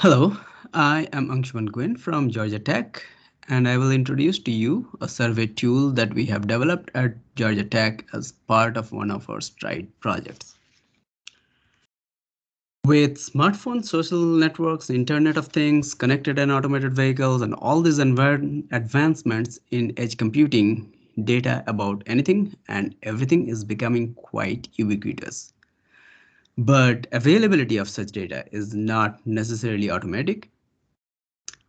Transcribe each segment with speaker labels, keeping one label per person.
Speaker 1: Hello, I am Angshuman Guin from Georgia Tech, and I will introduce to you a survey tool that we have developed at Georgia Tech as part of one of our STRIDE projects. With smartphones, social networks, Internet of Things, connected and automated vehicles, and all these advancements in edge computing, data about anything and everything is becoming quite ubiquitous. But availability of such data is not necessarily automatic.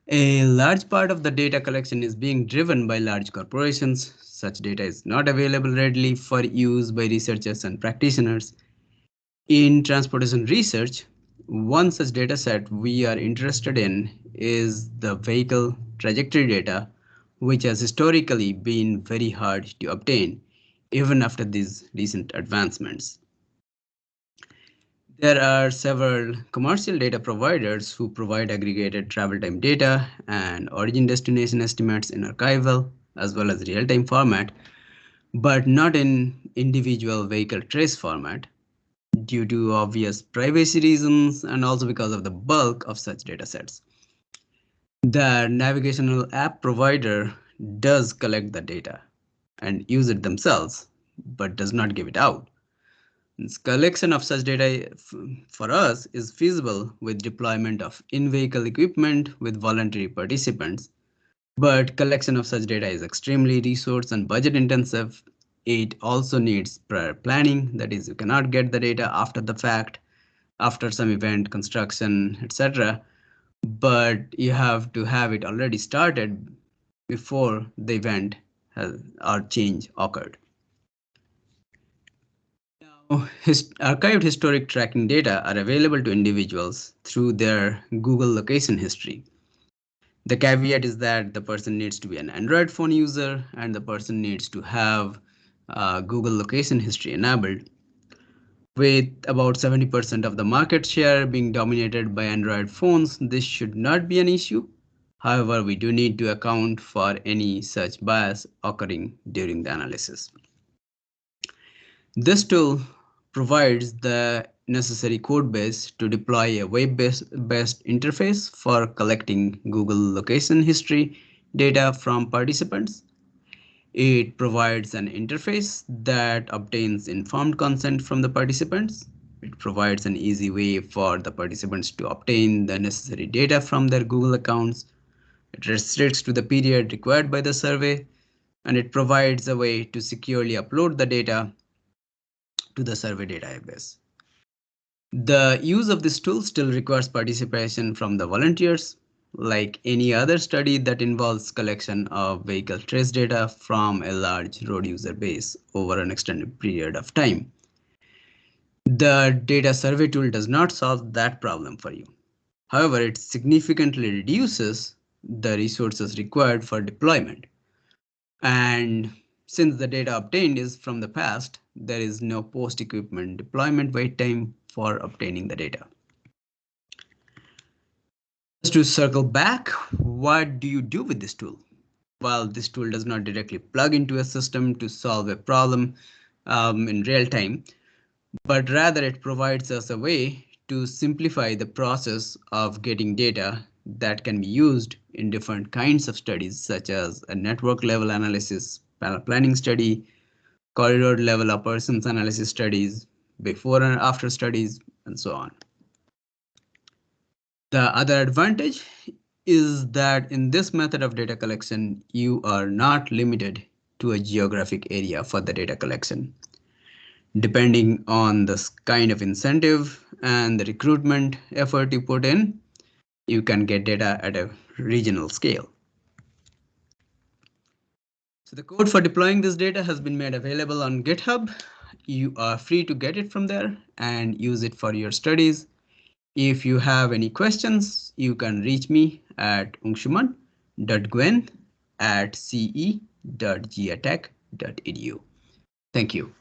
Speaker 1: A large part of the data collection is being driven by large corporations. Such data is not available readily for use by researchers and practitioners. In transportation research, one such data set we are interested in is the vehicle trajectory data, which has historically been very hard to obtain, even after these recent advancements. There are several commercial data providers who provide aggregated travel time data and origin destination estimates in archival as well as real-time format, but not in individual vehicle trace format due to obvious privacy reasons and also because of the bulk of such datasets. The navigational app provider does collect the data and use it themselves, but does not give it out. This collection of such data for us is feasible with deployment of in-vehicle equipment with voluntary participants, but collection of such data is extremely resource and budget intensive. It also needs prior planning, that is, you cannot get the data after the fact, after some event, construction, etc. But you have to have it already started before the event or change occurred. Archived historic tracking data are available to individuals through their Google location history. The caveat is that the person needs to be an Android phone user and the person needs to have Google location history enabled. With about 70% of the market share being dominated by Android phones, this should not be an issue. However, we do need to account for any such bias occurring during the analysis. This tool provides the necessary code base to deploy a web-based interface for collecting Google location history data from participants. It provides an interface that obtains informed consent from the participants. It provides an easy way for the participants to obtain the necessary data from their Google accounts. It restricts to the period required by the survey, and it provides a way to securely upload the data to the survey database. The use of this tool still requires participation from the volunteers. Like any other study that involves collection of vehicle trace data from a large road user base over an extended period of time. The data survey tool does not solve that problem for you. However, it significantly reduces the resources required for deployment. And since the data obtained is from the past, there is no post-equipment deployment wait time for obtaining the data. Just to circle back, what do you do with this tool? Well, this tool does not directly plug into a system to solve a problem in real time, but rather it provides us a way to simplify the process of getting data that can be used in different kinds of studies, such as a network level analysis, planning study, corridor level operations analysis studies, before and after studies, and so on. The other advantage is that in this method of data collection, you are not limited to a geographic area for the data collection. Depending on the kind of incentive and the recruitment effort you put in, you can get data at a regional scale. So the code for deploying this data has been made available on GitHub. You are free to get it from there and use it for your studies. If you have any questions, you can reach me at angshuman.guin@ce.geatech.edu. Thank you.